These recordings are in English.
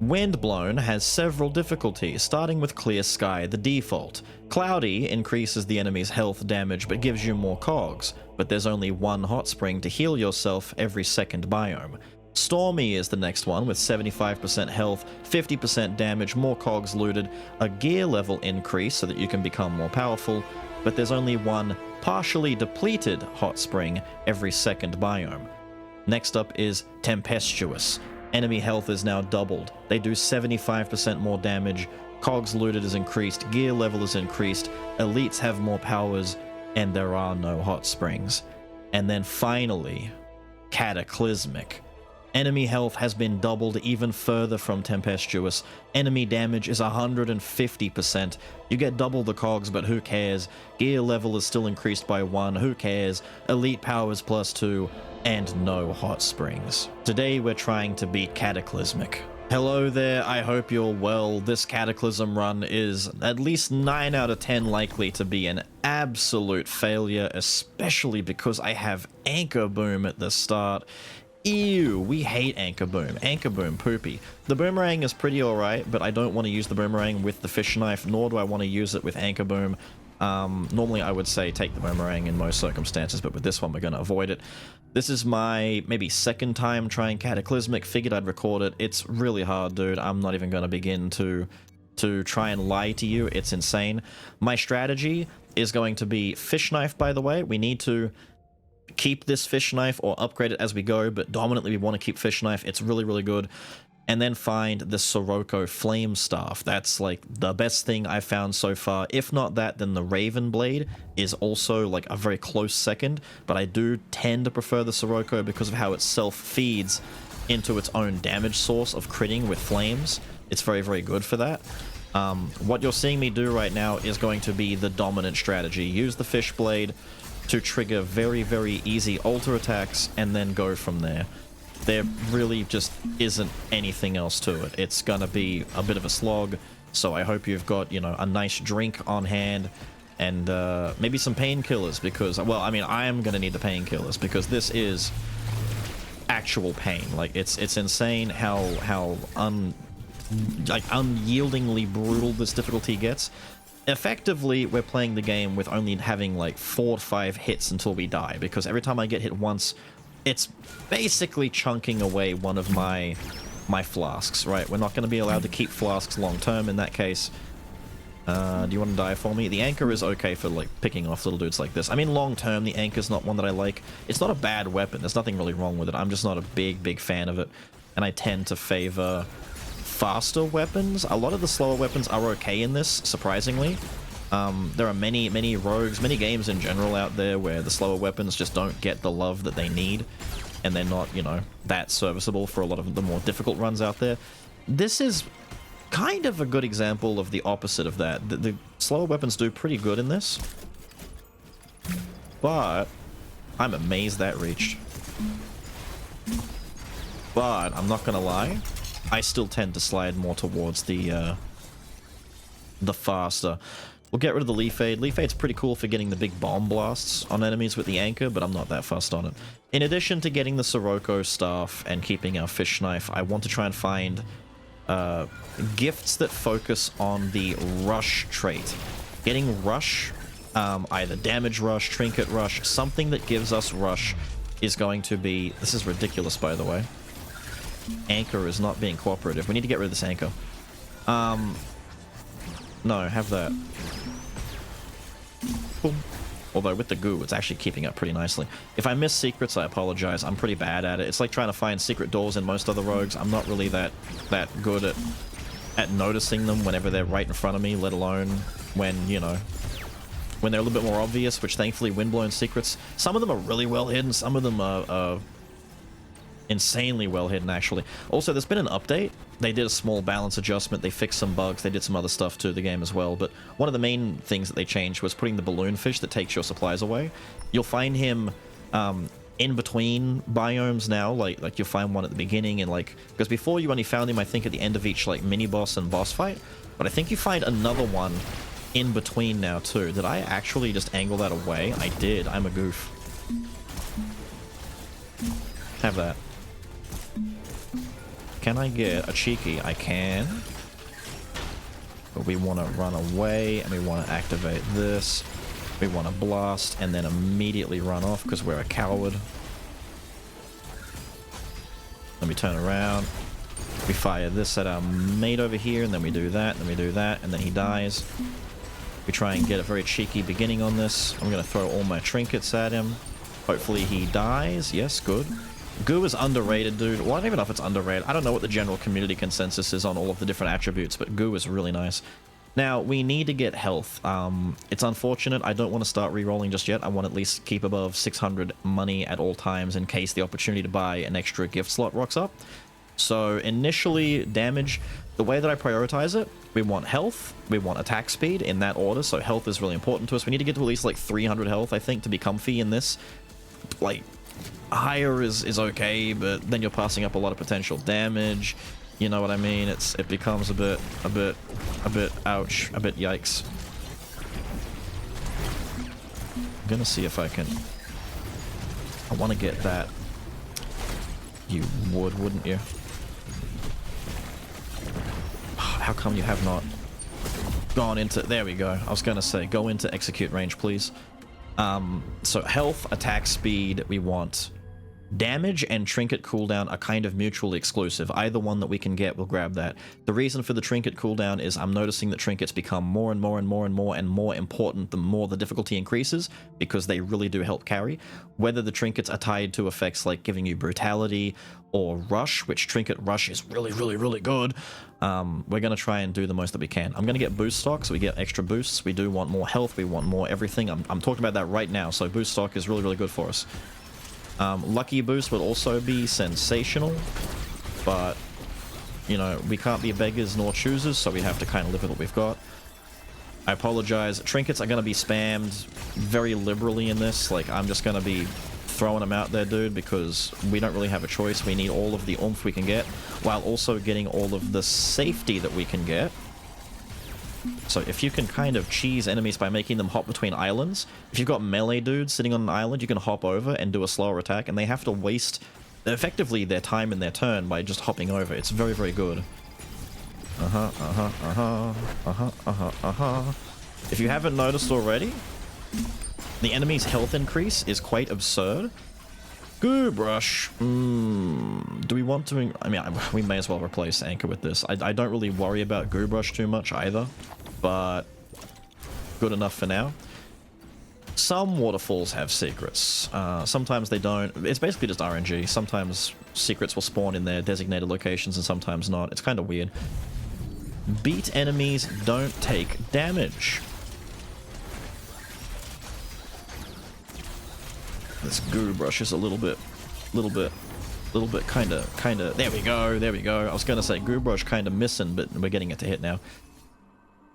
Windblown has several difficulties, starting with Clear Sky, the default. Cloudy increases the enemy's health damage but gives you more cogs, but there's only one hot spring to heal yourself every second biome. Stormy is the next one with 75% health, 50% damage, more cogs looted, a gear level increase so that you can become more powerful, but there's only one partially depleted hot spring every second biome. Next up is Tempestuous. Enemy health is now doubled. They do 75% more damage, cogs looted is increased, gear level is increased, elites have more powers, and there are no hot springs. And then finally, Cataclysmic. Enemy health has been doubled even further from Tempestuous. Enemy damage is 150%. You get double the cogs, but who cares? Gear level is still increased by 1, who cares? Elite powers +2, and no hot springs. Today we're trying to beat Cataclysmic. Hello there, I hope you're well. This Cataclysm run is at least 9 out of 10 likely to be an absolute failure, especially because I have Anchor Boom at the start. Ew, we hate Anchor Boom. Anchor Boom, poopy. The boomerang is pretty alright, but I don't want to use the boomerang with the fish knife, nor do I want to use it with Anchor Boom. Normally I would say take the boomerang in most circumstances, but with this one we're going to avoid it. This is my maybe second time trying Cataclysmic. Figured I'd record it. It's really hard, dude. I'm not even going to begin to try and lie to you. It's insane. My strategy is going to be fish knife, by the way. We need to keep this fish knife or upgrade it as we go, but dominantly we want to keep fish knife. It's really, really good. And then find the Sirocco flame staff. That's like the best thing I've found so far. If not that, then the Raven blade is also like a very close second, but I do tend to prefer the Sirocco because of how it self-feeds into its own damage source of critting with flames. It's very, very good for that. What you're seeing me do right now is going to be the dominant strategy. Use the fish blade to trigger very, very easy alter attacks and then go from there. There really just isn't anything else to it. It's gonna be a bit of a slog, so I hope you've got, you know, a nice drink on hand and maybe some painkillers because, well, I mean, I am gonna need the painkillers because this is actual pain. Like, it's insane how unyieldingly brutal this difficulty gets. Effectively, we're playing the game with only having like 4 to 5 hits until we die, because every time I get hit once, it's basically chunking away one of my flasks, right? We're not going to be allowed to keep flasks long term in that case. Do you want to die for me? The anchor is okay for like picking off little dudes like this. I mean, long term, the anchor's not one that I like. It's not a bad weapon. There's nothing really wrong with it. I'm just not a big fan of it, and I tend to favor faster weapons. A lot of the slower weapons are okay in this, surprisingly. There are many rogues, many games in general out there where the slower weapons just don't get the love that they need, and they're not, you know, that serviceable for a lot of the more difficult runs out there. This is kind of a good example of the opposite of that. The slower weapons do pretty good in this, but I'm amazed that reached. But I'm not gonna lie, I still tend to slide more towards the faster. We'll get rid of the Leaf Aid. Leaf Aid's pretty cool for getting the big bomb blasts on enemies with the anchor, but I'm not that fussed on it. In addition to getting the Sirocco staff and keeping our fish knife, I want to try and find gifts that focus on the rush trait. Getting rush, either damage rush, trinket rush, something that gives us rush is going to be... This is ridiculous, by the way. Anchor is not being cooperative. We need to get rid of this anchor. No, have that. Boom. Although with the goo, it's actually keeping up pretty nicely. If I miss secrets, I apologize. I'm pretty bad at it. It's like trying to find secret doors in most other rogues. I'm not really that good at noticing them whenever they're right in front of me, let alone when, you know, when they're a little bit more obvious, which thankfully Windblown secrets, some of them are really well hidden, some of them are insanely well hidden, actually. Also, there's been an update. They did a small balance adjustment, they fixed some bugs, they did some other stuff to the game as well, but one of the main things that they changed was putting the balloon fish that takes your supplies away. You'll find him in between biomes now, like you'll find one at the beginning, and like, because before you only found him, I think, at the end of each like mini boss and boss fight, but I think you find another one in between now too. Did I actually just angle that away? I did. I'm a goof. Have that. Can I get a cheeky? I can. But we want to run away, and we want to activate this. We want to blast, and then immediately run off, because we're a coward. Let me turn around. We fire this at our mate over here, and then we do that, and then we do that, and then he dies. We try and get a very cheeky beginning on this. I'm going to throw all my trinkets at him. Hopefully he dies. Yes, good. Goo is underrated, dude. Well, I don't even know if it's underrated. I don't know what the general community consensus is on all of the different attributes, but Goo is really nice. Now, we need to get health. It's unfortunate. I don't want to start re-rolling just yet. I want to at least keep above 600 money at all times in case the opportunity to buy an extra gift slot rocks up. So initially, damage, the way that I prioritize it, we want health, we want attack speed in that order, so health is really important to us. We need to get to at least like 300 health, I think, to be comfy in this. Like, higher is okay, but then you're passing up a lot of potential damage. You know what I mean? It becomes a bit ouch, a bit yikes. I'm gonna see if I can. I want to get that. You would, wouldn't you? How come you have not gone into... There we go. I was going to say, go into execute range, please. So health, attack speed, we want. Damage and trinket cooldown are kind of mutually exclusive. Either one that we can get, we'll grab that. The reason for the trinket cooldown is I'm noticing that trinkets become more and more and more and more and more important the more the difficulty increases, because they really do help carry. Whether the trinkets are tied to effects like giving you brutality or rush, which trinket rush is really, really, really good, we're going to try and do the most that we can. I'm going to get boost stock, so we get extra boosts. We do want more health, we want more everything. I'm talking about that right now, so boost stock is really, really good for us. Lucky boost would also be sensational, but, you know, we can't be beggars nor choosers, so we have to kind of live with what we've got. I apologize. Trinkets are going to be spammed very liberally in this. Like, I'm just going to be throwing them out there, dude, because we don't really have a choice. We need all of the oomph we can get, while also getting all of the safety that we can get. So if you can kind of cheese enemies by making them hop between islands, if you've got melee dudes sitting on an island, you can hop over and do a slower attack, and they have to waste, effectively, their time in their turn by just hopping over. It's very, very good. If you haven't noticed already, the enemy's health increase is quite absurd. Goo brush. Do we want to... I mean, we may as well replace Anchor with this. I don't really worry about Goo brush too much either, but good enough for now. Some waterfalls have secrets. Sometimes they don't. It's basically just RNG. Sometimes secrets will spawn in their designated locations and sometimes not. It's kind of weird. Beat enemies don't take damage. This Goo brush is a little bit kind of, there we go. I was gonna say Goo brush kind of missing, but we're getting it to hit now.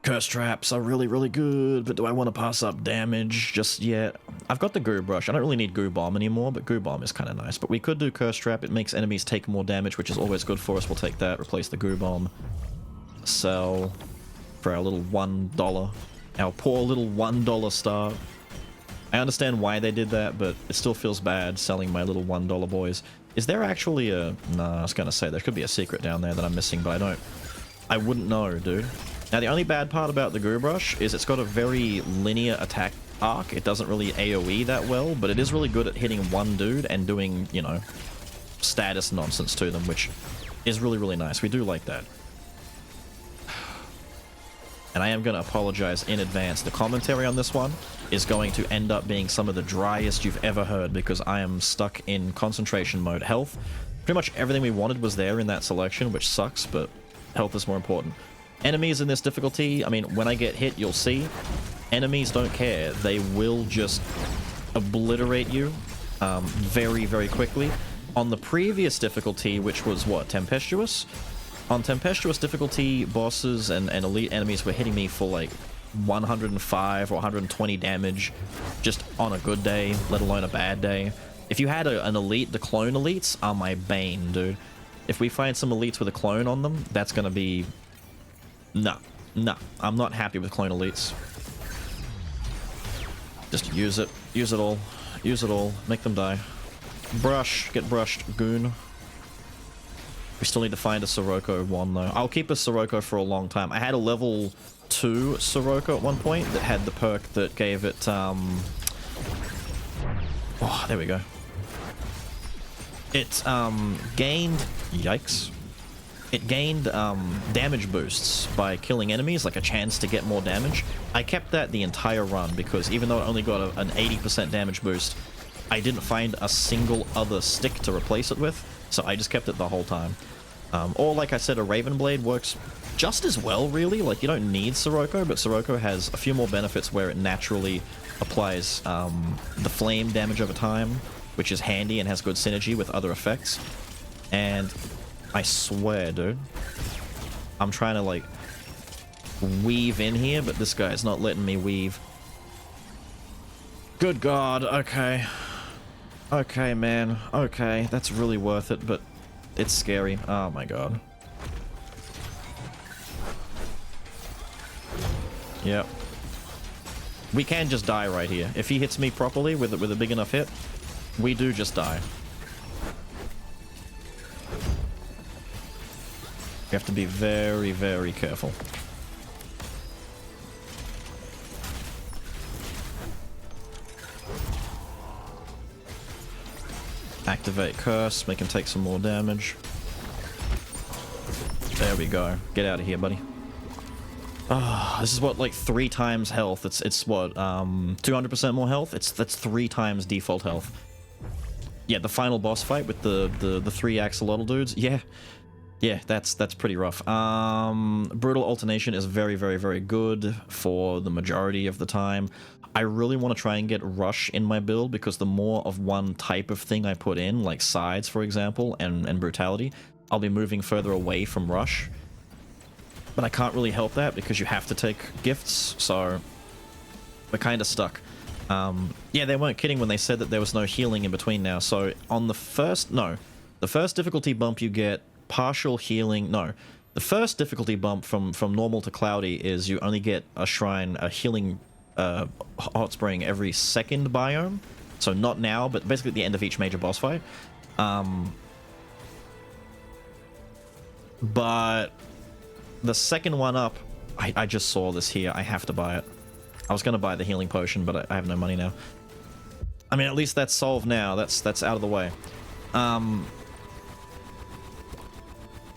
Curse traps are really, really good, but do I want to pass up damage just yet? I've got the Goo brush. I don't really need Goo bomb anymore, but Goo bomb is kind of nice. But we could do curse trap. It makes enemies take more damage, which is always good for us. We'll take that, replace the Goo bomb. Sell for our little $1. Our poor little $1 star. I understand why they did that, but it still feels bad selling my little $1 boys. Is there actually a... Nah, I was gonna say, there could be a secret down there that I'm missing, but I wouldn't know, dude. Now, the only bad part about the Goo brush is it's got a very linear attack arc. It doesn't really AoE that well, but it is really good at hitting one dude and doing, you know, status nonsense to them, which is really, really nice. We do like that. And I am going to apologize in advance. The commentary on this one is going to end up being some of the driest you've ever heard, because I am stuck in concentration mode. Health, pretty much everything we wanted was there in that selection, which sucks, but health is more important. Enemies in this difficulty, I mean, when I get hit, you'll see, enemies don't care. They will just obliterate you very, very quickly. On the previous difficulty, which was, what, Tempestuous? On Tempestuous difficulty, bosses and elite enemies were hitting me for like 105 or 120 damage just on a good day, let alone a bad day. If you had an elite, the clone elites are my bane, dude. If we find some elites with a clone on them, that's gonna be... No, I'm not happy with clone elites. Just use it all, make them die. Brush, get brushed, goon. We still need to find a Sirocco one, though. I'll keep a Sirocco for a long time. I had a level 2 Sirocco at one point that had the perk that gave it, oh, there we go. It, gained... Yikes. It gained, damage boosts by killing enemies, like a chance to get more damage. I kept that the entire run, because even though it only got an 80% damage boost, I didn't find a single other stick to replace it with, so I just kept it the whole time. Or, like I said, a Raven Blade works just as well, really. Like, you don't need Sirocco, but Sirocco has a few more benefits where it naturally applies the flame damage over time, which is handy and has good synergy with other effects. And I swear, dude, I'm trying to, like, weave in here, but this guy's not letting me weave. Good God, okay. Okay, man. Okay, that's really worth it, but it's scary. Oh my God. Yep. We can just die right here. If he hits me properly with a big enough hit, we do just die. You have to be very, very careful. Activate Curse, make him take some more damage. There we go. Get out of here, buddy. Ah, this is what, like 3 times health. It's what, 200% more health? That's 3 times default health. Yeah, the final boss fight with the 3 axolotl dudes. Yeah. Yeah, that's pretty rough. Brutal alternation is very, very, very good for the majority of the time. I really want to try and get rush in my build, because the more of one type of thing I put in, like sides, for example, and brutality, I'll be moving further away from rush. But I can't really help that because you have to take gifts, so we're kind of stuck. Yeah, they weren't kidding when they said that there was no healing in between now. So on the first difficulty bump you get partial healing. No, the first difficulty bump from normal to cloudy is you only get a shrine, a healing hot spring every second biome. So not now, but basically at the end of each major boss fight. But the second one up, I just saw this here. I have to buy it. I was going to buy the healing potion, but I have no money now. I mean, at least that's solved now. That's out of the way.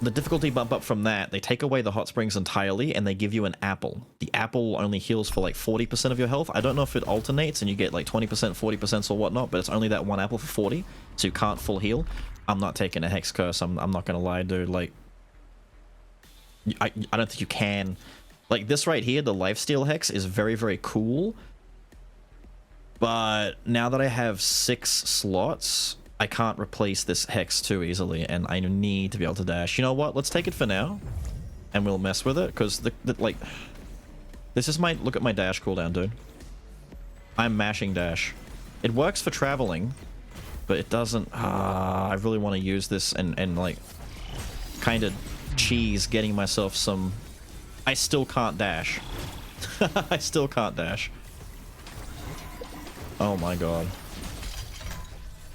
The difficulty bump up from that, they take away the hot springs entirely, and they give you an apple. The apple only heals for like 40% of your health. I don't know if it alternates and you get like 20%, 40% or whatnot, but it's only that one apple for 40, so you can't full heal. I'm not taking a Hex Curse. I'm not going to lie, dude. Like, I don't think you can. Like, this right here, the Lifesteal Hex, is very, very cool. But now that I have 6 slots, I can't replace this Hex too easily, and I need to be able to dash. You know what? Let's take it for now, and we'll mess with it, because, like... This is my... Look at my dash cooldown, dude. I'm mashing dash. It works for traveling, but it doesn't... I really want to use this and like, kind of cheese getting myself some... I still can't dash. I still can't dash. Oh my god.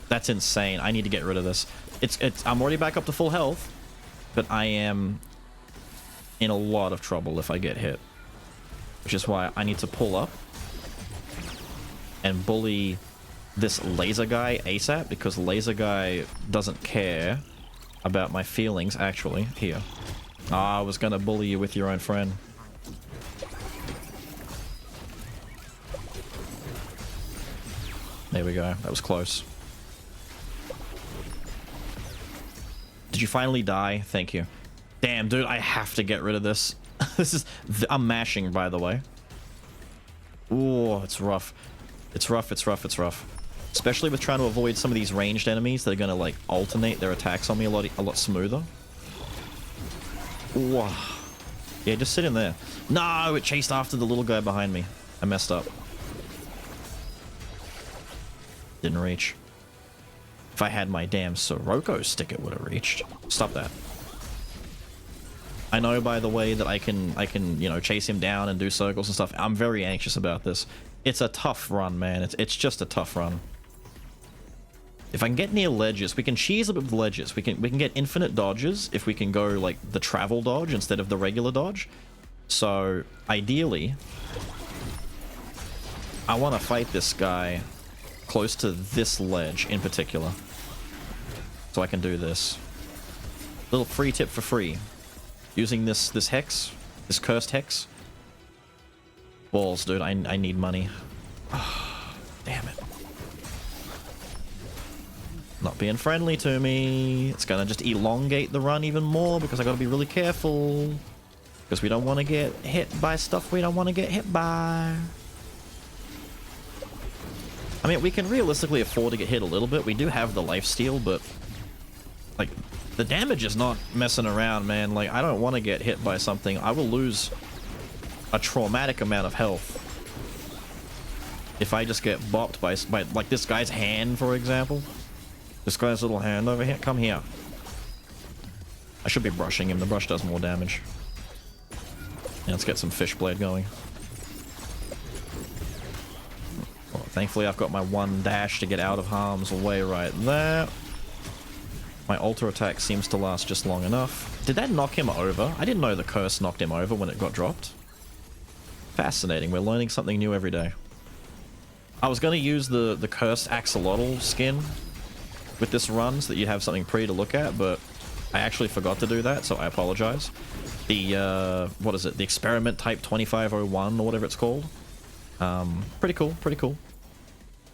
That's insane. I need to get rid of this. I'm already back up to full health, but I am in a lot of trouble if I get hit. Which is why I need to pull up and bully this laser guy ASAP, because laser guy doesn't care about my feelings, actually. Here. I was gonna bully you with your own friend. There we go. That was close. Did you finally die? Thank you. Damn, dude, I have to get rid of this. This is... I'm mashing, by the way. Ooh, it's rough. It's rough, it's rough, it's rough. Especially with trying to avoid some of these ranged enemies that are gonna, like, alternate their attacks on me a lot smoother. Ooh. Yeah, just sit in there. No, it chased after the little guy behind me. I messed up. Didn't reach. If I had my damn Sirocco stick, it would have reached. Stop that. I know, by the way, that I can, you know, chase him down and do circles and stuff. I'm very anxious about this. It's a tough run, man. It's just a tough run. If I can get near ledges, we can cheese a bit with ledges. We can get infinite dodges if we can go like the travel dodge instead of the regular dodge. So ideally, I want to fight this guy close to this ledge in particular, so I can do this. Little free tip for free: using this hex, this cursed hex. Balls, dude. I need money. Oh, damn it. Not being friendly to me. It's gonna just elongate the run even more because I gotta be really careful. Because we don't want to get hit by stuff we don't want to get hit by. I mean, we can realistically afford to get hit a little bit. We do have the lifesteal, but like, the damage is not messing around, man. Like, I don't want to get hit by something. I will lose a traumatic amount of health if I just get bopped by like this guy's hand, for example. This guy's little hand over here. Come here. I should be brushing him. The brush does more damage. Yeah, let's get some fish blade going. Well, thankfully, I've got my one dash to get out of harm's way right there. My alter attack seems to last just long enough. Did that knock him over? I didn't know the curse knocked him over when it got dropped. Fascinating. We're learning something new every day. I was going to use the cursed axolotl skin with this run so that you have something pretty to look at, but I actually forgot to do that, so I apologize. The, what is it? The experiment type 2501 or whatever it's called. Pretty cool, pretty cool.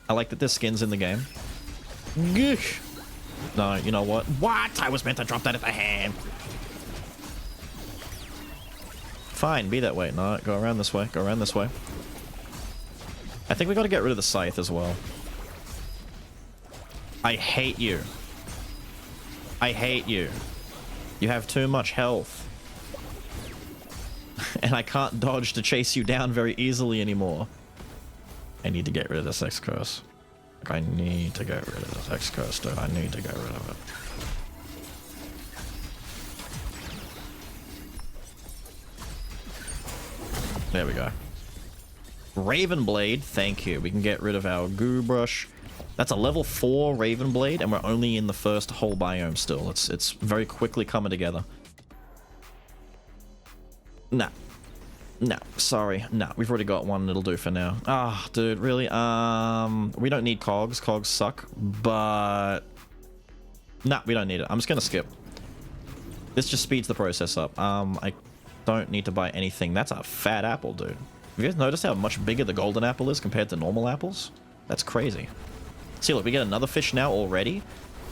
I like that there's skins in the game. Gosh. No, you know what? What? I was meant to drop that at the hand. Fine, be that way. No, go around this way. Go around this way. I think we got to get rid of the scythe as well. I hate you. I hate you. You have too much health. And I can't dodge to chase you down very easily anymore. I need to get rid of this X curse. I need to get rid of this X curse, dude. I need to get rid of it. There we go. Raven Blade, thank you. We can get rid of our goo brush. That's a level 4 Raven Blade, and we're only in the first whole biome still. It's very quickly coming together. Nah. No, sorry. No, we've already got one. It'll do for now. Ah, dude, really? We don't need cogs. Cogs suck, but... Nah, we don't need it. I'm just gonna skip. This just speeds the process up. I don't need to buy anything. That's a fat apple, dude. Have you guys noticed how much bigger the golden apple is compared to normal apples? That's crazy. See, look, we get another fish now already.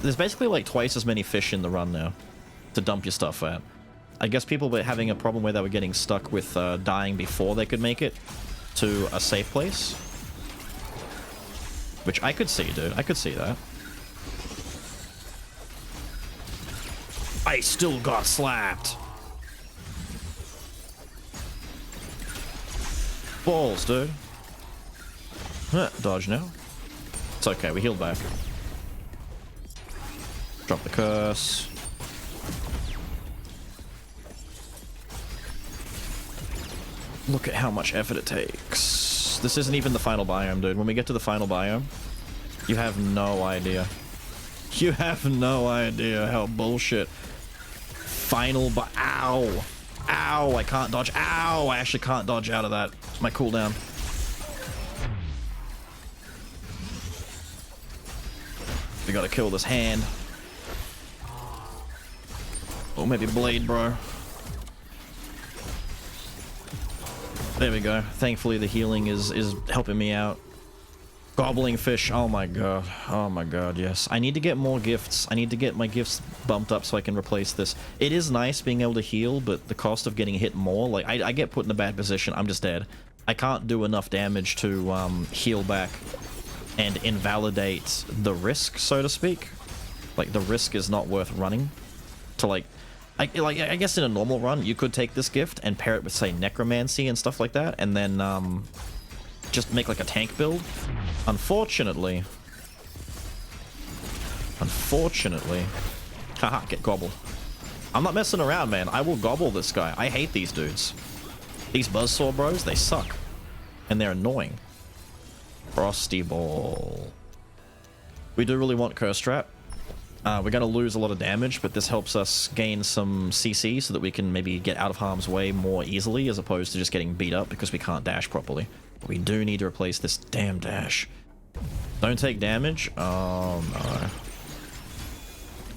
There's basically like twice as many fish in the run now to dump your stuff at. I guess people were having a problem where they were getting stuck with dying before they could make it to a safe place. Which I could see, dude. I could see that. I still got slapped. Balls, dude. Huh, dodge now. It's okay, we healed back. Drop the curse. Look at how much effort it takes. This isn't even the final biome, dude. When we get to the final biome, you have no idea. You have no idea how bullshit. Final ow! Ow! I can't dodge. Ow! I actually can't dodge out of that. It's my cooldown. We gotta kill this hand. Or maybe blade, bro. There we go. Thankfully the healing is helping me out. Gobbling fish. Oh my god. Oh my god, yes. I need to get more gifts. I need to get my gifts bumped up so I can replace this. It is nice being able to heal, but the cost of getting hit more, like, I get put in a bad position. I'm just dead. I can't do enough damage to heal back and invalidate the risk, so to speak. Like, the risk is not worth running to, like... I guess in a normal run, you could take this gift and pair it with, say, necromancy and stuff like that, and then just make like a tank build. Unfortunately, haha, get gobbled. I'm not messing around, man. I will gobble this guy. I hate these dudes. These buzzsaw bros, they suck, and they're annoying. Frosty ball. We do really want Curse Trap. We're going to lose a lot of damage, but this helps us gain some CC so that we can maybe get out of harm's way more easily as opposed to just getting beat up because we can't dash properly. But we do need to replace this damn dash. Don't take damage. Oh no.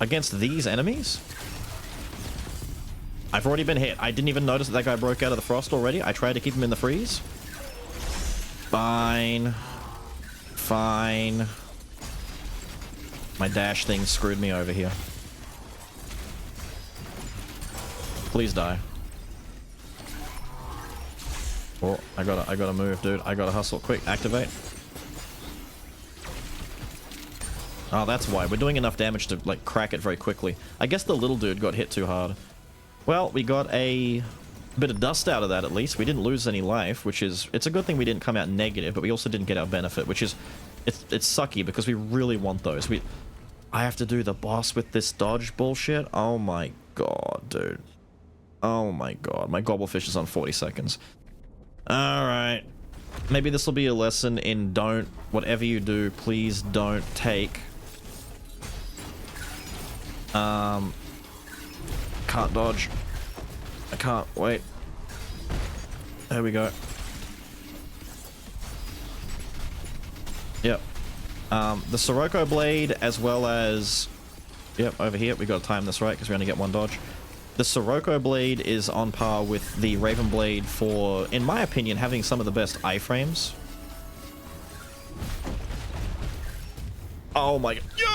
Against these enemies? I've already been hit. I didn't even notice that guy broke out of the frost already. I tried to keep him in the freeze. Fine. Fine. My dash thing screwed me over here. Please die. Oh, I gotta move, dude. I gotta hustle. Quick, activate. Oh, that's why. We're doing enough damage to, like, crack it very quickly. I guess the little dude got hit too hard. Well, we got a bit of dust out of that, at least. We didn't lose any life, which is... It's a good thing we didn't come out negative, but we also didn't get our benefit, which is... It's sucky, because we really want those. I have to do the boss with this dodge bullshit? Oh my god, dude. Oh my god. My gobblefish is on 40 seconds. Alright. Maybe this will be a lesson in don't... Whatever you do, please don't take... Can't dodge. I can't. Wait. There we go. Yep. The Sirocco blade, as well as... Yep, over here. We got to time this right, because we only get one dodge. The Sirocco blade is on par with the Raven blade for, in my opinion, having some of the best iframes. Oh my god. Yo!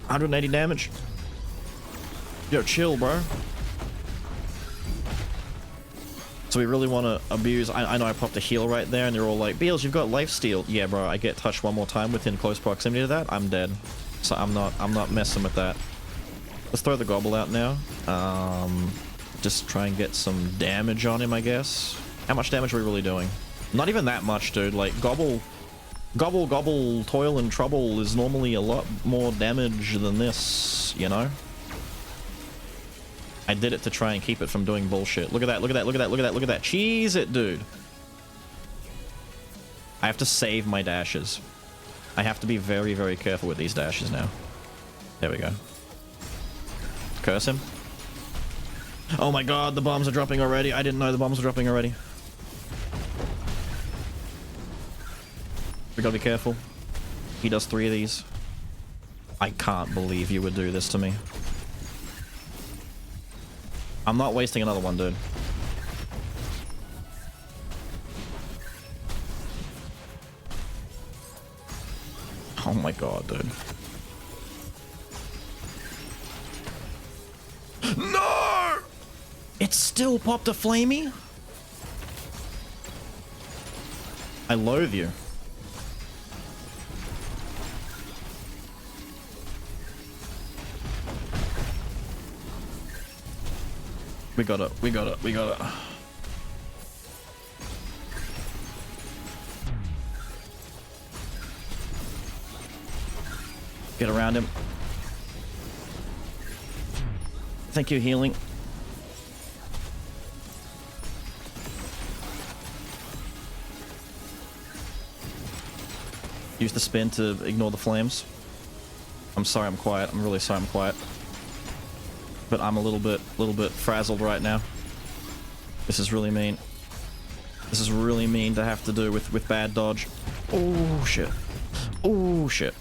180 damage. Yo, chill, bro. So we really want to abuse... I know I popped a heal right there, and they're all like, Beelz, you've got lifesteal. Yeah, bro, I get touched one more time within close proximity to that, I'm dead. So I'm not messing with that. Let's throw the gobble out now. Just try and get some damage on him, I guess. How much damage are we really doing? Not even that much, dude. Like, gobble, toil and trouble is normally a lot more damage than this, you know? I did it to try and keep it from doing bullshit. Look at that, look at that, look at that, look at that, look at that. Cheese it, dude. I have to save my dashes. I have to be very, very careful with these dashes now. There we go. Curse him. Oh my god, the bombs are dropping already. I didn't know the bombs were dropping already. We gotta be careful. He does 3 of these. I can't believe you would do this to me. I'm not wasting another one, dude. Oh my god, dude. No! It still popped a flamey? I loathe you. We gotta. Get around him. Thank you, healing. Use the spin to ignore the flames. I'm sorry I'm quiet. I'm really sorry I'm quiet. But I'm a little bit frazzled right now. This is really mean. This is really mean to have to do with bad dodge. Oh shit. Oh shit.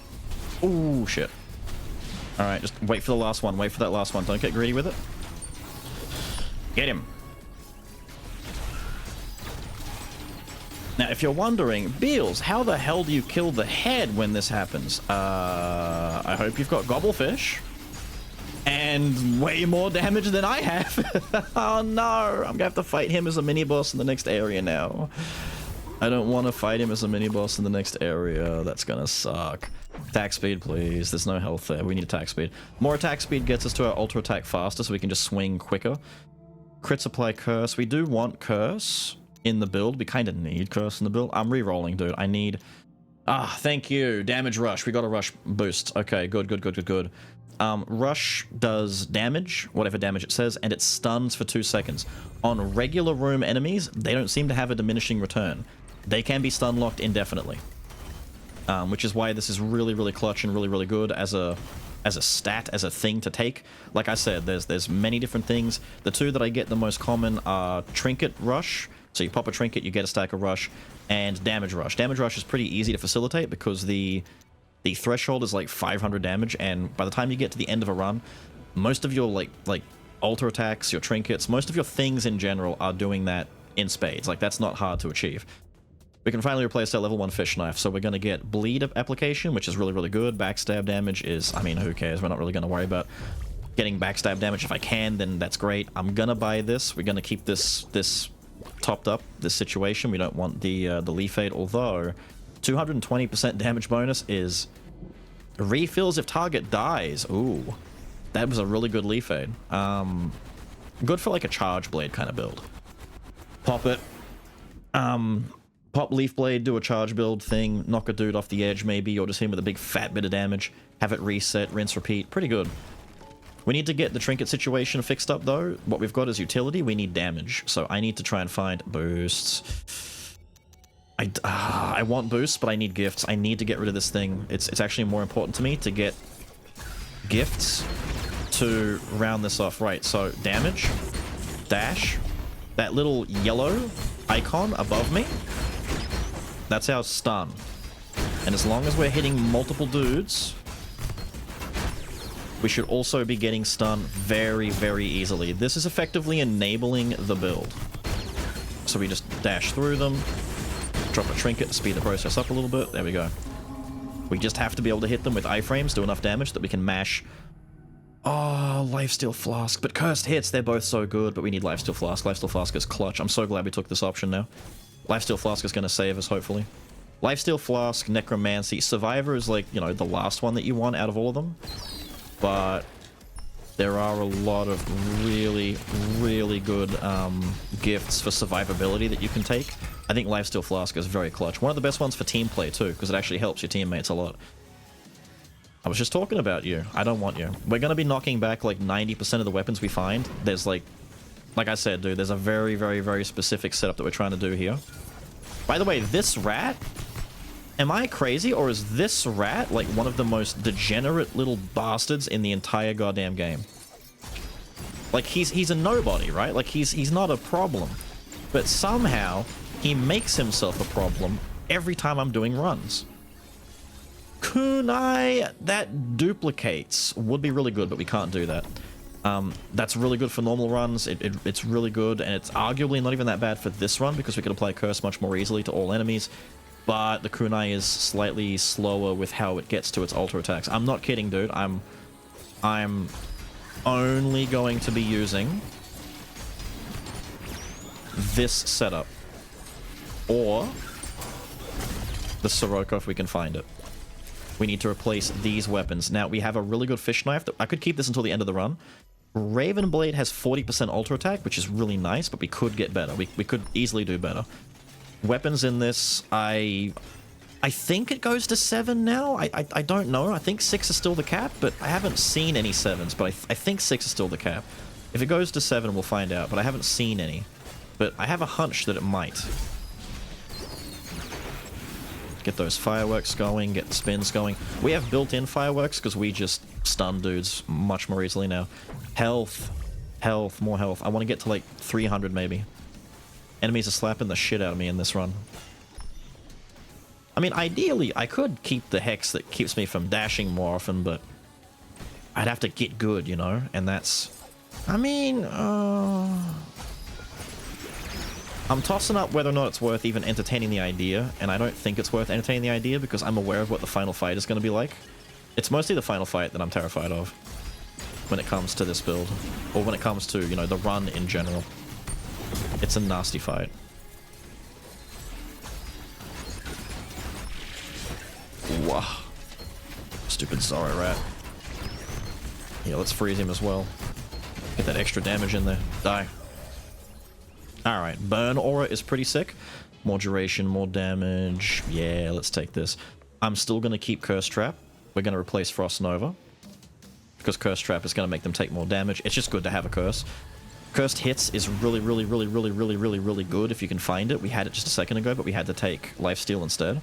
Oh shit. Alright, just wait for the last one. Wait for that last one. Don't get greedy with it. Get him. Now, if you're wondering, Beelz, how the hell do you kill the head when this happens? I hope you've got gobblefish. And way more damage than I have. Oh no, I'm gonna have to fight him as a mini-boss in the next area now. I don't want to fight him as a mini-boss in the next area. That's gonna suck. Attack speed, please. There's no health there. We need attack speed. More attack speed gets us to our ultra attack faster, so we can just swing quicker. Crits apply curse. We do want curse in the build. We kind of need curse in the build. I'm re-rolling, dude. I need... Ah, thank you. Damage rush. We got a rush boost. Okay, good. Rush does damage, whatever damage it says, and it stuns for 2 seconds. On regular room enemies, they don't seem to have a diminishing return. They can be stun locked indefinitely. which is why this is really, really clutch and really, really good as a stat, as a thing to take. Like I said, there's many different things. The two that I get the most common are Trinket Rush. So you pop a trinket, you get a stack of rush, and damage rush. Damage rush is pretty easy to facilitate because the threshold is like 500 damage, and by the time you get to the end of a run, most of your like alter attacks, your trinkets, most of your things in general are doing that in spades. Like, that's not hard to achieve. We can finally replace that level 1 fish knife, so we're going to get bleed application, which is really, really good. Backstab damage is, I mean, who cares? We're not really going to worry about getting backstab damage. If I can, then that's great. I'm going to buy this. We're going to keep this topped up, this situation. We don't want the Leaf Aid, although 220% damage bonus is refills if target dies. Ooh, that was a really good Leaf Aid. Good for like a charge blade kind of build. Pop it. Pop Leaf Blade, do a charge build thing, knock a dude off the edge maybe, or just hit him with a big fat bit of damage, have it reset, rinse, repeat. Pretty good. We need to get the trinket situation fixed up though. What we've got is utility, we need damage. So I need to try and find boosts. I want boosts, but I need gifts. I need to get rid of this thing. It's actually more important to me to get gifts to round this off. Right, so damage, dash, that little yellow icon above me, that's our stun. And as long as we're hitting multiple dudes, we should also be getting stunned very, very easily. This is effectively enabling the build. So we just dash through them, drop a trinket to speed the process up a little bit. There we go. We just have to be able to hit them with iframes, do enough damage that we can mash. Oh, Lifesteal Flask. But cursed hits, they're both so good, but we need Lifesteal Flask. Lifesteal Flask is clutch. I'm so glad we took this option now. Lifesteal Flask is going to save us, hopefully. Lifesteal Flask, Necromancy. Survivor is like, you know, the last one that you want out of all of them. But there are a lot of really, really good gifts for survivability that you can take. I think Lifesteal Flask is very clutch. One of the best ones for team play, too, because it actually helps your teammates a lot. I was just talking about you. I don't want you. We're going to be knocking back like 90% of the weapons we find. There's like I said, dude, there's a very, very, very specific setup that we're trying to do here. By the way, this rat, am I crazy, or is this rat like one of the most degenerate little bastards in the entire goddamn game? Like, he's a nobody, right? Like, he's not a problem. But somehow, he makes himself a problem every time I'm doing runs. Kunai, that duplicates. Would be really good, but we can't do that. That's really good for normal runs. It's really good, and it's arguably not even that bad for this run because we can apply Curse much more easily to all enemies. But the Kunai is slightly slower with how it gets to its alter attacks. I'm not kidding, dude. I'm only going to be using this setup. Or the Sirocco if we can find it. We need to replace these weapons. Now, we have a really good fish knife. I could keep this until the end of the run. Raven Blade has 40% alter attack, which is really nice, but we could get better. We could easily do better. Weapons in this, I think it goes to 7 now. I don't know. I think 6 is still the cap, but I haven't seen any 7s, but I think 6 is still the cap. If it goes to 7, we'll find out, but I haven't seen any. But I have a hunch that it might. Get those fireworks going, get the spins going. We have built-in fireworks because we just stun dudes much more easily now. Health. Health. More health. I want to get to like 300 maybe. Enemies are slapping the shit out of me in this run. I mean, ideally, I could keep the Hex that keeps me from dashing more often, but I'd have to get good, you know? And that's... I mean, I'm tossing up whether or not it's worth even entertaining the idea, and I don't think it's worth entertaining the idea because I'm aware of what the final fight is going to be like. It's mostly the final fight that I'm terrified of when it comes to this build, or when it comes to, you know, the run in general. It's a nasty fight. Wow. Stupid Zorro rat. Yeah, let's freeze him as well. Get that extra damage in there. Die. Alright, Burn Aura is pretty sick. More duration, more damage. Yeah, let's take this. I'm still going to keep Curse Trap. We're going to replace Frost Nova. Because Curse Trap is going to make them take more damage. It's just good to have a Curse. Cursed Hits is really, really, really, really, really, really, really good if you can find it. We had it just a second ago, but we had to take Lifesteal instead.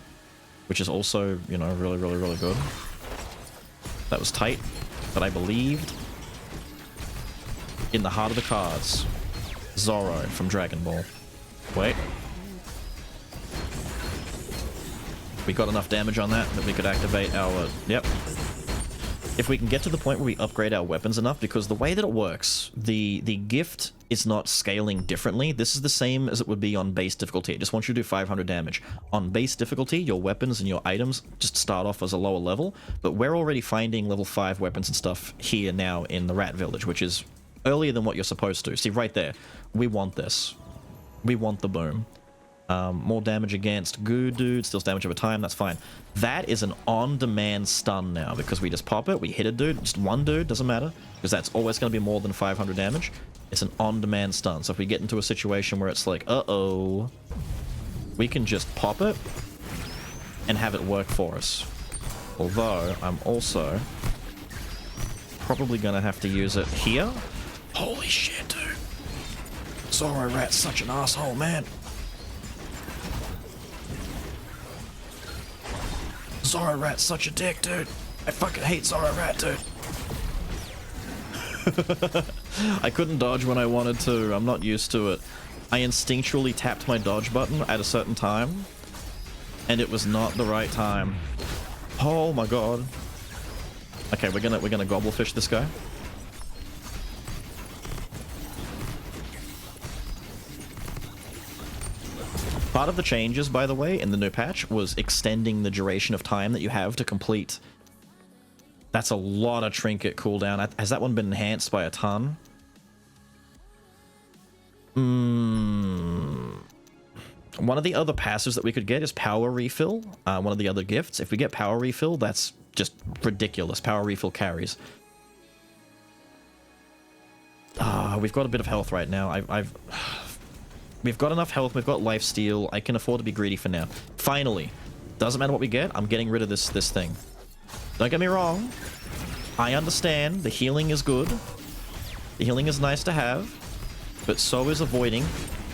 which is also, you know, really, really, really good. That was tight, but I believed in the heart of the cards. Zoro from Dragon Ball. Wait. We got enough damage on that we could activate our... Yep. If we can get to the point where we upgrade our weapons enough, because the way that it works, the gift is not scaling differently. This is the same as it would be on base difficulty. It just wants you to do 500 damage. On base difficulty, your weapons and your items just start off as a lower level, but we're already finding level 5 weapons and stuff here now in the Rat Village, which is earlier than what you're supposed to. See, right there. We want this. We want the boom. More damage against goo dude, steals damage over time, that's fine. That is an on-demand stun now, because we just pop it, we hit a dude, just one dude, doesn't matter, because that's always going to be more than 500 damage. It's an on-demand stun, so if we get into a situation where it's like, uh-oh, we can just pop it and have it work for us. Although, I'm also probably going to have to use it here. Holy shit, dude. Zoro Rat's such an asshole, man. Zoro Rat's such a dick, dude. I fucking hate Zoro Rat, dude. I couldn't dodge when I wanted to. I'm not used to it. I instinctually tapped my dodge button at a certain time, and it was not the right time. Oh my god. Okay, we're gonna gobblefish this guy. Part of the changes, by the way, in the new patch was extending the duration of time that you have to complete. That's a lot of trinket cooldown. Has that one been enhanced by a ton? One of the other passives that we could get is power refill. One of the other gifts. If we get power refill, that's just ridiculous. Power refill carries. We've got a bit of health right now. We've got enough health, we've got lifesteal, I can afford to be greedy for now. Finally. Doesn't matter what we get, I'm getting rid of this thing. Don't get me wrong. I understand, the healing is good. The healing is nice to have. But so is avoiding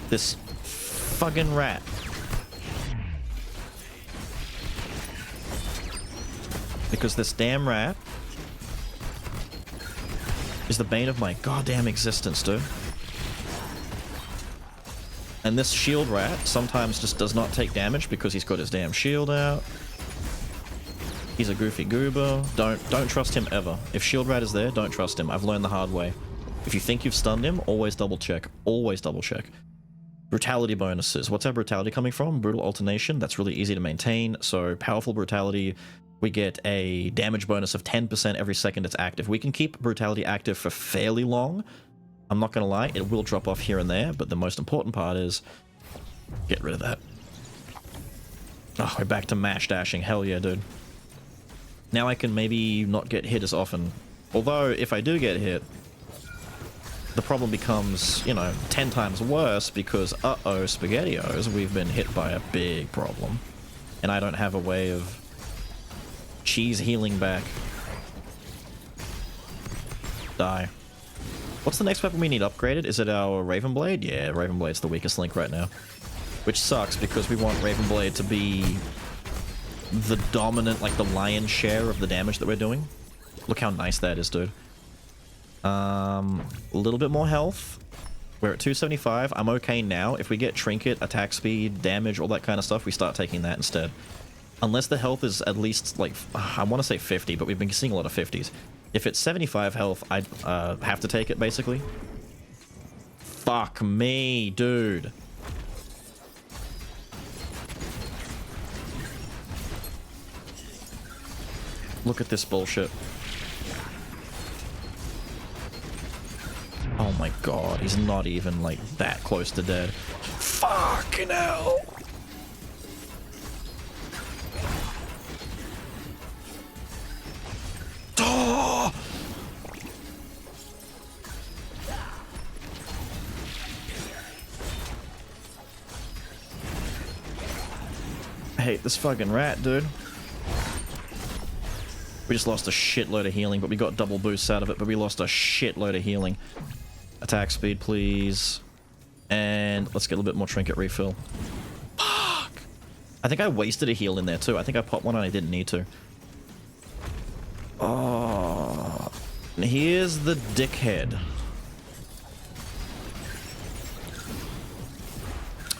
this fucking rat. Because this damn rat is the bane of my goddamn existence, dude. And this shield rat sometimes just does not take damage because he's got his damn shield out. He's a goofy goober. Don't trust him ever. If shield rat is there, don't trust him. I've learned the hard way. If you think you've stunned him, always double check. Always double check. Brutality bonuses. What's our brutality coming from? Brutal alternation. That's really easy to maintain. So powerful brutality, we get a damage bonus of 10% every second it's active. We can keep brutality active for fairly long. I'm not gonna lie, it will drop off here and there, but the most important part is get rid of that. Oh, we're back to mash dashing. Hell yeah, dude. Now I can maybe not get hit as often. Although, if I do get hit, the problem becomes, you know, 10 times worse because, uh-oh, SpaghettiOs, we've been hit by a big problem. And I don't have a way of cheese healing back. Die. What's the next weapon we need upgraded? Is it our Raven Blade? Yeah, Raven Blade's the weakest link right now. Which sucks because we want Raven Blade to be the dominant, like the lion's share of the damage that we're doing. Look how nice that is, dude. A little bit more health. We're at 275. I'm okay now. If we get trinket, attack speed, damage, all that kind of stuff, we start taking that instead. Unless the health is at least, like, I want to say 50, but we've been seeing a lot of 50s. If it's 75 health, I'd have to take it, basically. Fuck me, dude. Look at this bullshit. Oh my god, he's not even, like, that close to dead. Fucking hell! Oh! I hate this fucking rat, dude. We just lost a shitload of healing, but we got double boosts out of it, but we lost a shitload of healing. Attack speed, please. And let's get a little bit more trinket refill. Fuck! I think I wasted a heal in there too. I think I popped one and I didn't need to. Oh, here's the dickhead.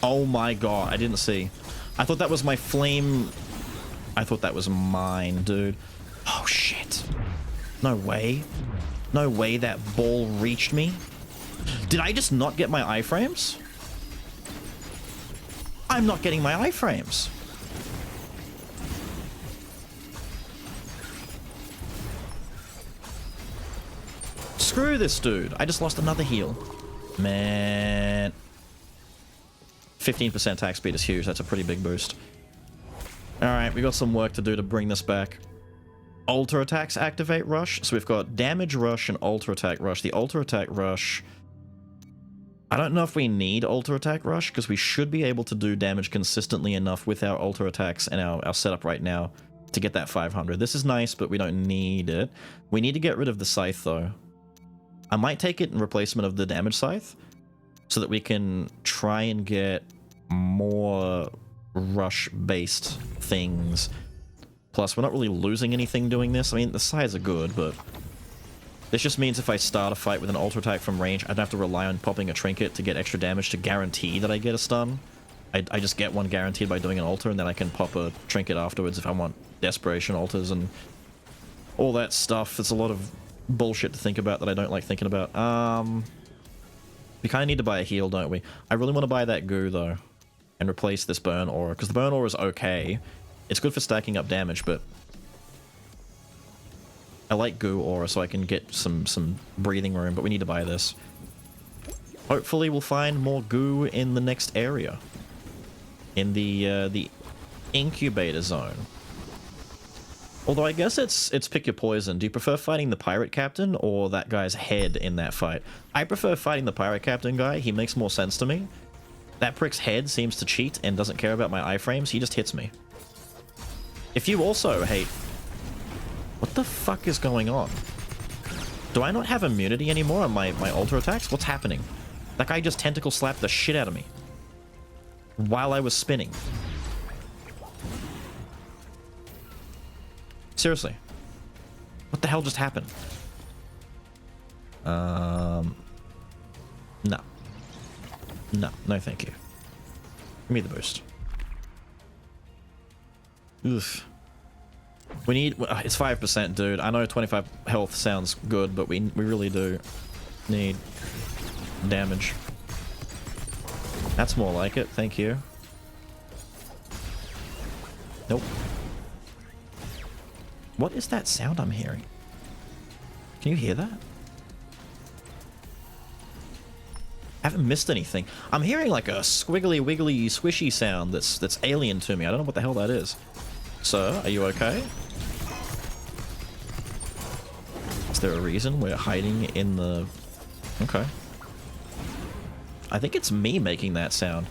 Oh my god, I didn't see. I thought that was my flame. I thought that was mine, dude. Oh shit. No way. No way that ball reached me. Did I just not get my iframes? I'm not getting my iframes. Screw this dude. I just lost another heal. Man. 15% attack speed is huge. That's a pretty big boost. Alright, we got some work to do to bring this back. Ultra attacks activate rush. So we've got damage rush and ultra attack rush. The ultra attack rush... I don't know if we need ultra attack rush, because we should be able to do damage consistently enough with our ultra attacks and our setup right now to get that 500. This is nice, but we don't need it. We need to get rid of the scythe, though. I might take it in replacement of the damage scythe, so that we can try and get more rush-based things. Plus, we're not really losing anything doing this. I mean, the scythes are good, but... this just means if I start a fight with an ultra attack from range, I don't have to rely on popping a trinket to get extra damage to guarantee that I get a stun. I just get one guaranteed by doing an ultra, and then I can pop a trinket afterwards if I want desperation ultras and all that stuff. It's a lot of bullshit to think about that I don't like thinking about. We kind of need to buy a heal, don't we? I really want to buy that goo, though, and replace this burn aura, because the burn aura is okay. It's good for stacking up damage, but I like goo aura so I can get some breathing room, but we need to buy this. Hopefully we'll find more goo in the next area. In the incubator zone. Although I guess it's pick your poison. Do you prefer fighting the pirate captain or that guy's head in that fight? I prefer fighting the pirate captain guy. He makes more sense to me. That prick's head seems to cheat and doesn't care about my iframes. He just hits me. If you also hate... what the fuck is going on? Do I not have immunity anymore on my ultra attacks? What's happening? That guy just tentacle slapped the shit out of me while I was spinning. Seriously. What the hell just happened? No. No thank you. Give me the boost. Oof. We need... it's 5%, dude. I know 25 health sounds good, but we really do need damage. That's more like it. Thank you. Nope. What is that sound I'm hearing? Can you hear that? I haven't missed anything. I'm hearing like a squiggly wiggly squishy sound that's alien to me. I don't know what the hell that is. Sir, are you okay? Is there a reason we're hiding in the... okay. I think it's me making that sound.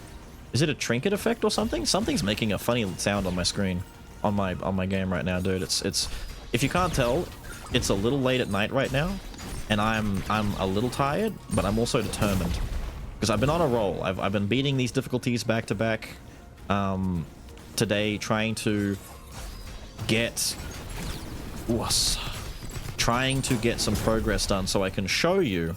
Is it a trinket effect or something? Something's making a funny sound on my screen. On my game right now, dude. It's if you can't tell, it's a little late at night right now, and I'm a little tired, but I'm also determined. Because I've been on a roll. I've been beating these difficulties back to back. Today, trying to get some progress done so I can show you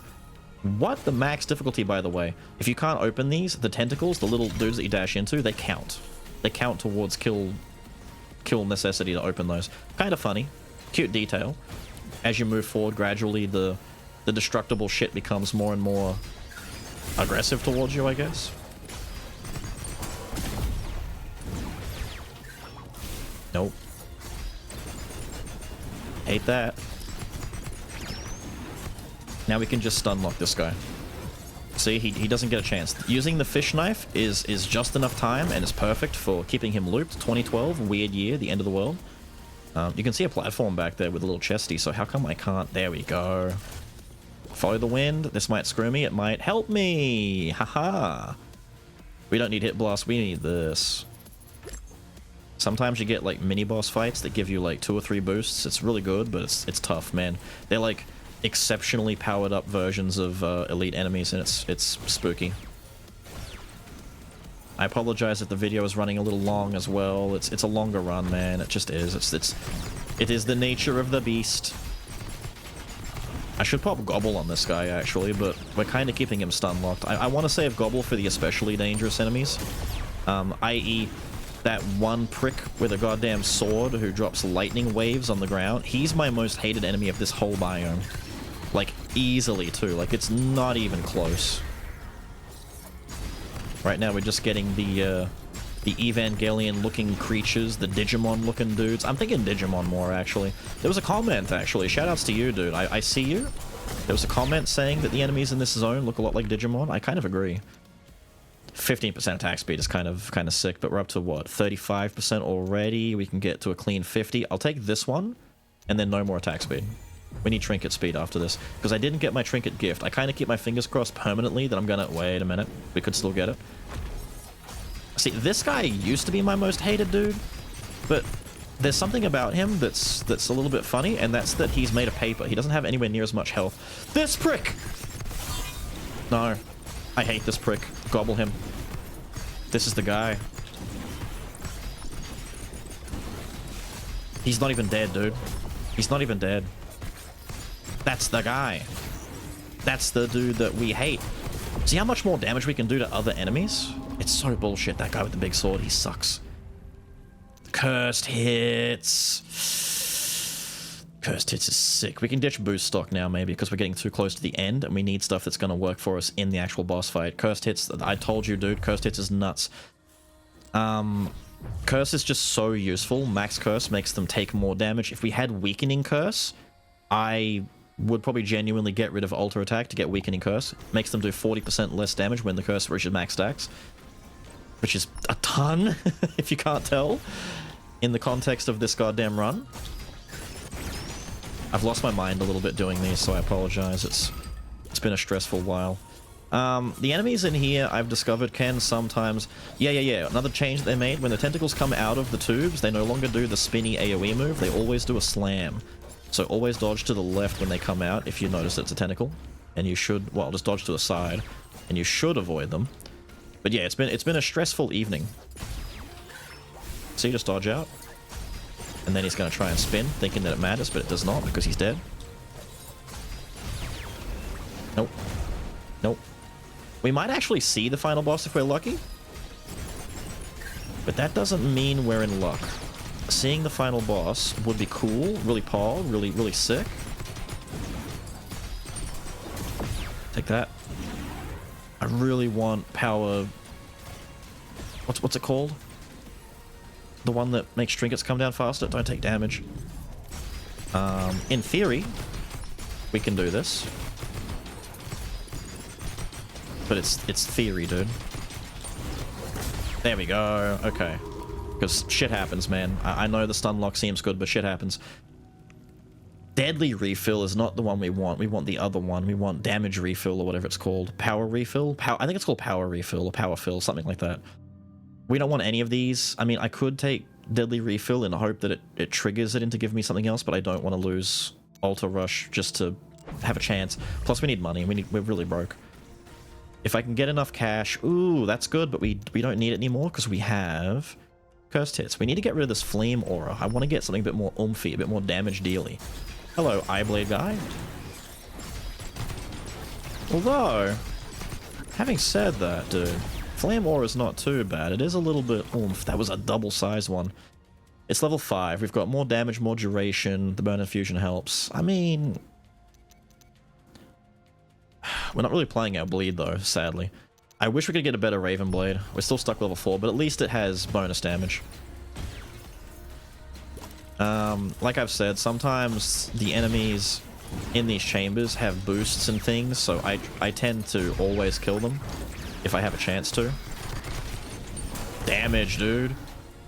what the max difficulty, by the way. If you can't open these, the tentacles, the little dudes that you dash into, they count. They count towards kill necessity to open those. Kind of funny. Cute detail. As you move forward, gradually the destructible shit becomes more and more aggressive towards you, I guess. Nope. Hate that. Now we can just stun lock this guy. See, he doesn't get a chance. Using the fish knife is just enough time and is perfect for keeping him looped. 2012, weird year, the end of the world. You can see a platform back there with a little chesty, so how come I can't? There we go. Follow the wind. This might screw me. It might help me. Haha. We don't need hit blast. We need this. Sometimes you get like mini boss fights that give you like 2 or 3 boosts. It's really good, but it's tough, man. They're like exceptionally powered up versions of elite enemies, and it's spooky. I apologize if the video is running a little long as well. It's a longer run, man. It just is. It is the nature of the beast. I should pop Gobble on this guy, actually, but we're kind of keeping him stun locked. I want to save Gobble for the especially dangerous enemies, i.e. that one prick with a goddamn sword who drops lightning waves on the ground. He's my most hated enemy of this whole biome. Like, easily, too. Like, it's not even close. Right now, we're just getting the Evangelion-looking creatures, the Digimon-looking dudes. I'm thinking Digimon more, actually. There was a comment, actually. Shoutouts to you, dude. I see you. There was a comment saying that the enemies in this zone look a lot like Digimon. I kind of agree. 15% attack speed is kind of sick, but we're up to, what, 35% already? We can get to a clean 50. I'll take this one, and then no more attack speed. We need trinket speed after this, because I didn't get my trinket gift. I kind of keep my fingers crossed permanently that I'm gonna... Wait a minute. We could still get it. See, this guy used to be my most hated dude, but there's something about him that's a little bit funny, and that's that he's made of paper. He doesn't have anywhere near as much health. This prick! No. I hate this prick. Gobble him. This is the guy. He's not even dead, dude. He's not even dead. That's the guy. That's the dude that we hate. See how much more damage we can do to other enemies? It's so bullshit. That guy with the big sword, he sucks. Cursed hits. Cursed hits is sick. We can ditch boost stock now, maybe, because we're getting too close to the end, and we need stuff that's going to work for us in the actual boss fight. Cursed hits, I told you, dude, cursed hits is nuts. Curse is just so useful. Max curse makes them take more damage. If we had weakening curse, I would probably genuinely get rid of alter attack to get weakening curse. Makes them do 40% less damage when the curse reaches max stacks, which is a ton, if you can't tell, in the context of this goddamn run. I've lost my mind a little bit doing these, so I apologize. It's been a stressful while. The enemies in here, I've discovered, can sometimes... Yeah. Another change that they made, when the tentacles come out of the tubes, they no longer do the spinny AoE move, they always do a slam. So always dodge to the left when they come out, if you notice it's a tentacle. And you should... Well, just dodge to the side, and you should avoid them. But yeah, it's been a stressful evening. See, just dodge out. And then he's going to try and spin, thinking that it matters, but it does not, because he's dead. Nope. Nope. We might actually see the final boss if we're lucky. But that doesn't mean we're in luck. Seeing the final boss would be cool, really pog, really sick. Take that. I really want power... What's it called? The one that makes trinkets come down faster? Don't take damage. In theory, we can do this. But it's theory, dude. There we go. Okay. Because shit happens, man. I know the stun lock seems good, but shit happens. Deadly refill is not the one we want. We want the other one. We want damage refill or whatever it's called. Power refill? I think it's called power refill or power fill, something like that. We don't want any of these. I mean, I could take deadly refill in the hope that it triggers it into giving me something else, but I don't want to lose Alter Rush just to have a chance. Plus, we need money. We're really broke. If I can get enough cash, ooh, that's good, but we don't need it anymore because we have cursed hits. We need to get rid of this flame aura. I want to get something a bit more oomphy, a bit more damage dealy. Hello, Eyeblade guy. Although, having said that, dude, flame aura is not too bad. It is a little bit oomph. That was a double-sized one. It's level 5. We've got more damage, more duration. The burn infusion helps. I mean... We're not really playing our bleed, though, sadly. I wish we could get a better Raven Blade. We're still stuck level 4, but at least it has bonus damage. Like I've said, sometimes the enemies in these chambers have boosts and things, so I tend to always kill them if I have a chance to. Damage, dude.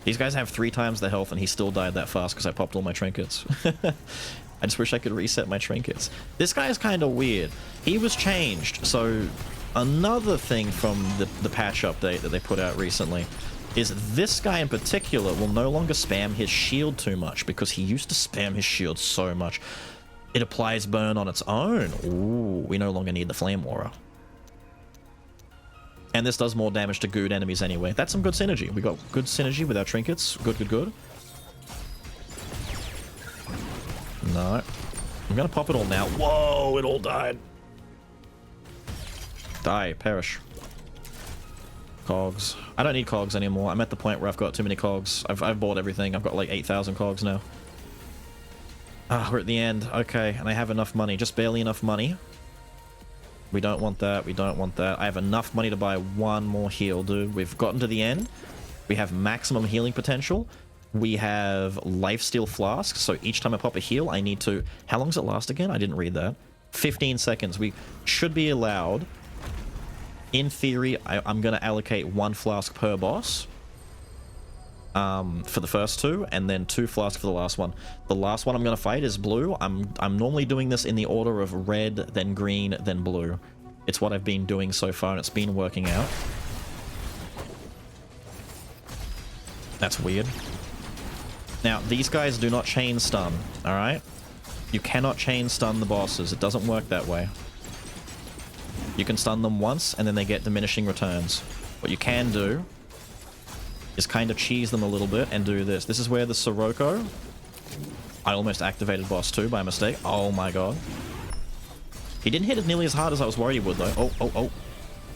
These guys have 3 times the health, and he still died that fast because I popped all my trinkets. I just wish I could reset my trinkets. This guy is kind of weird. He was changed, so another thing from the patch update that they put out recently is this guy in particular will no longer spam his shield too much, because he used to spam his shield so much. It applies burn on its own. Ooh, we no longer need the flame aura. And this does more damage to gooed enemies anyway. That's some good synergy. We got good synergy with our trinkets. Good, good, good. No. I'm gonna pop it all now. Whoa, it all died. Die, perish. Cogs. I don't need cogs anymore. I'm at the point where I've got too many cogs. I've bought everything. I've got like 8,000 cogs now. Ah, we're at the end. Okay, and I have enough money. Just barely enough money. We don't want that. We don't want that. I have enough money to buy one more heal, dude. We've gotten to the end. We have maximum healing potential. We have lifesteal flasks, so each time I pop a heal, I need to... How long does it last again? I didn't read that. 15 seconds. We should be allowed... In theory, I'm going to allocate 1 flask per boss for the first 2, and then 2 flasks for the last one. The last one I'm going to fight is blue. I'm normally doing this in the order of red, then green, then blue. It's what I've been doing so far, and it's been working out. That's weird. Now, these guys do not chain stun, alright? You cannot chain stun the bosses. It doesn't work that way. You can stun them once, and then they get diminishing returns. What you can do is kind of cheese them a little bit and do this. This is where the Sirocco... I almost activated boss 2 by mistake. Oh my god. He didn't hit it nearly as hard as I was worried he would, though. Oh, oh, oh.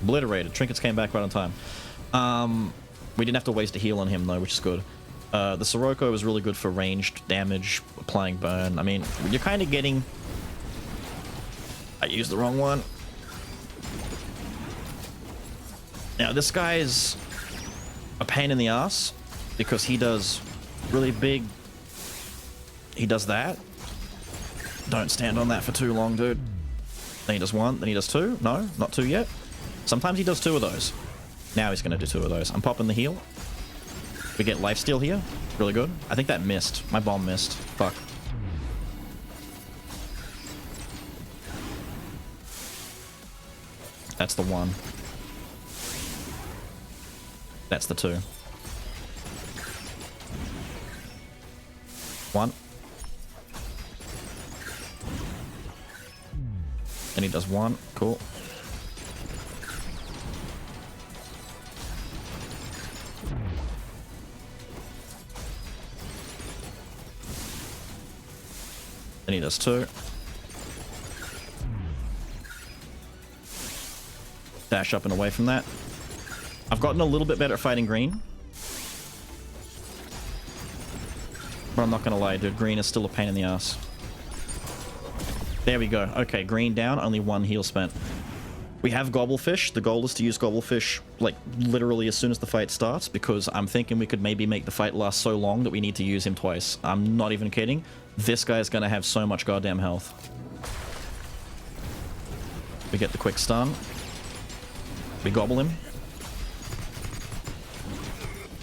Obliterated. Trinkets came back right on time. We didn't have to waste a heal on him, though, which is good. The Sirocco is really good for ranged damage, applying burn. I mean, you're kind of getting... I used the wrong one. Now, this guy's a pain in the ass because he does really big... He does that. Don't stand on that for too long, dude. Then he does 1, then he does 2. No, not 2 yet. Sometimes he does 2 of those. Now he's going to do 2 of those. I'm popping the heal. We get lifesteal here. Really good. I think that missed. My bomb missed. Fuck. That's the 1. That's the 2. 1. And he does 1. Cool. Then he does 2. Dash up and away from that. I've gotten a little bit better at fighting green. But I'm not gonna lie, dude. Green is still a pain in the ass. There we go. Okay, green down. Only 1 heal spent. We have Gobblefish. The goal is to use Gobblefish, like, literally as soon as the fight starts, because I'm thinking we could maybe make the fight last so long that we need to use him twice. I'm not even kidding. This guy's gonna have so much goddamn health. We get the quick stun. We gobble him.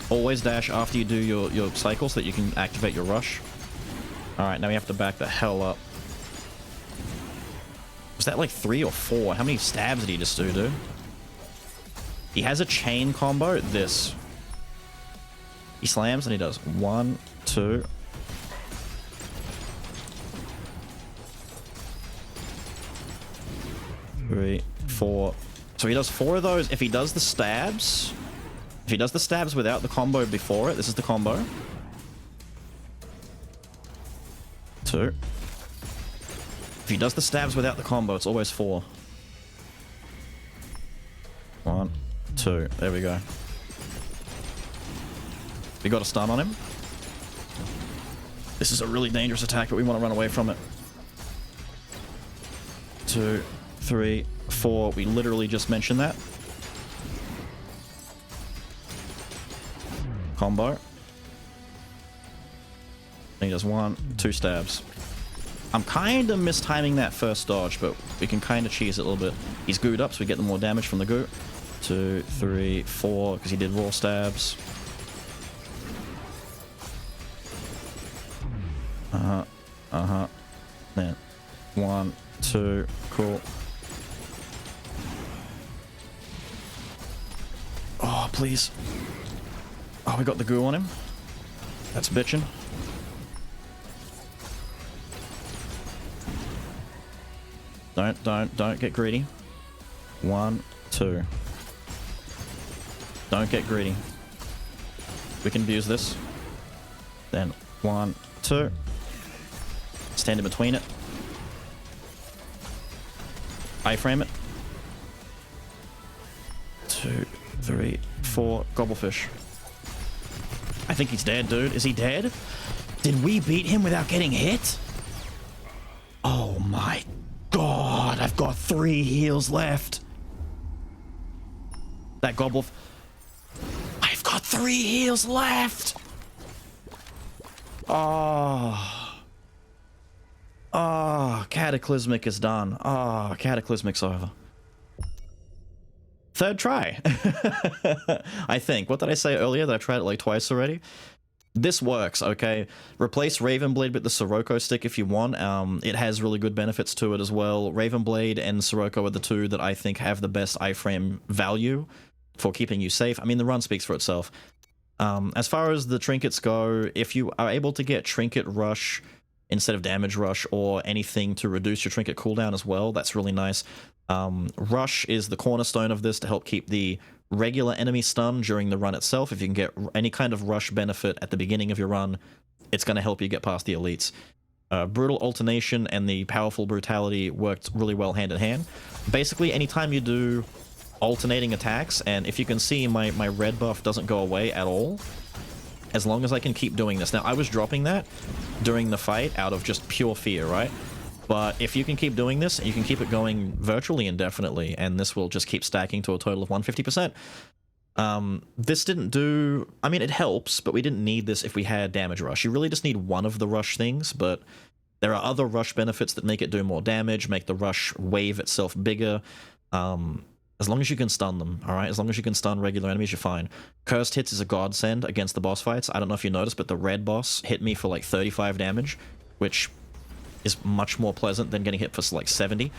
Always dash after you do your cycle so that you can activate your rush. Alright, now we have to back the hell up. Was that like 3 or 4? How many stabs did he just do, dude? He has a chain combo. This. He slams and he does 1, 2. 3, 4. So he does 4 of those. If he does the stabs... If he does the stabs without the combo before it, this is the combo. 2. If he does the stabs without the combo, it's always 4. 1, 2. There we go. We got a stun on him. This is a really dangerous attack, but we want to run away from it. 2, 3, 4. We literally just mentioned that. Combo. And he does 1, 2 stabs. I'm kind of mistiming that first dodge, but we can kind of cheese it a little bit. He's gooed up, so we get the more damage from the goo. 2, 3, 4, because he did raw stabs. Then 1, 2, cool. Oh, please. Oh, we got the goo on him. That's bitchin'. Don't get greedy. 1, 2. Don't get greedy. We can abuse this. Then 1, 2. Stand in between it. Iframe it. 2, 3, 4. Gobblefish. I think he's dead, dude. Is he dead? Did we beat him without getting hit? Oh my god. I've got 3 heals left. That gobble... I've got 3 heals left. Oh. Oh, Cataclysmic is done. Oh, Cataclysmic's over. 3rd try. I think. What did I say earlier? That I tried it like twice already? This works, okay? Replace Ravenblade with the Sirocco stick if you want. It has really good benefits to it as well. Ravenblade and Sirocco are the 2 that I think have the best iframe value for keeping you safe. I mean, the run speaks for itself. As far as the trinkets go, if you are able to get Trinket Rush instead of Damage Rush or anything to reduce your Trinket cooldown as well, that's really nice. Rush is the cornerstone of this to help keep the regular enemy stunned during the run itself. If you can get any kind of Rush benefit at the beginning of your run, it's going to help you get past the elites. Brutal Alternation and the Powerful Brutality worked really well hand in hand. Basically, anytime you do alternating attacks, and if you can see, my red buff doesn't go away at all, as long as I can keep doing this. Now, I was dropping that during the fight out of just pure fear, right? But if you can keep doing this, you can keep it going virtually indefinitely, and this will just keep stacking to a total of 150%. This didn't do... I mean, it helps, but we didn't need this if we had Damage Rush. You really just need one of the Rush things, but there are other Rush benefits that make it do more damage, make the Rush wave itself bigger. As long as you can stun them, alright? As long as you can stun regular enemies, you're fine. Cursed Hits is a godsend against the boss fights. I don't know if you noticed, but the red boss hit me for like 35 damage, which is much more pleasant than getting hit for like 70.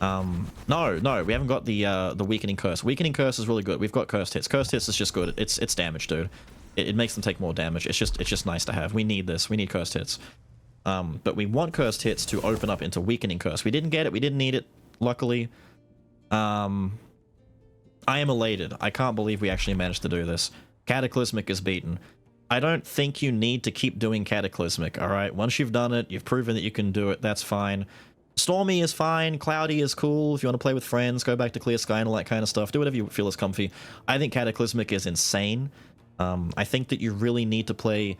No, we haven't got the Weakening Curse. Weakening Curse is really good. We've got Cursed Hits. Cursed Hits is just good. It's damage, dude. It makes them take more damage. It's just nice to have. We need this. We need Cursed Hits. But we want Cursed Hits to open up into Weakening Curse. We didn't get it. We didn't need it, luckily. I am elated. I can't believe we actually managed to do this. Cataclysmic is beaten. I don't think you need to keep doing Cataclysmic, alright? Once you've done it, you've proven that you can do it, that's fine. Stormy is fine, Cloudy is cool, if you want to play with friends, go back to Clear Sky and all that kind of stuff, do whatever you feel is comfy. I think Cataclysmic is insane. I think that you really need to play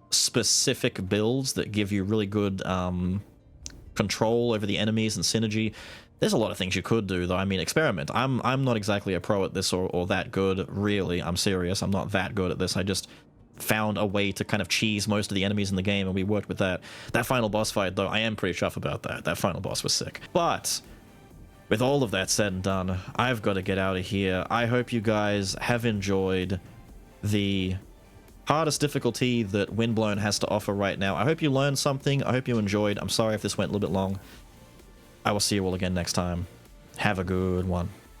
specific builds that give you really good control over the enemies and synergy. There's a lot of things you could do, though. I mean, experiment. I'm not exactly a pro at this or that good, really. I'm serious. I'm not that good at this. I just found a way to kind of cheese most of the enemies in the game, and we worked with that. That final boss fight, though, I am pretty chuffed about that. That final boss was sick. But with all of that said and done, I've got to get out of here. I hope you guys have enjoyed the hardest difficulty that Windblown has to offer right now. I hope you learned something. I hope you enjoyed. I'm sorry if this went a little bit long. I will see you all again next time. Have a good one.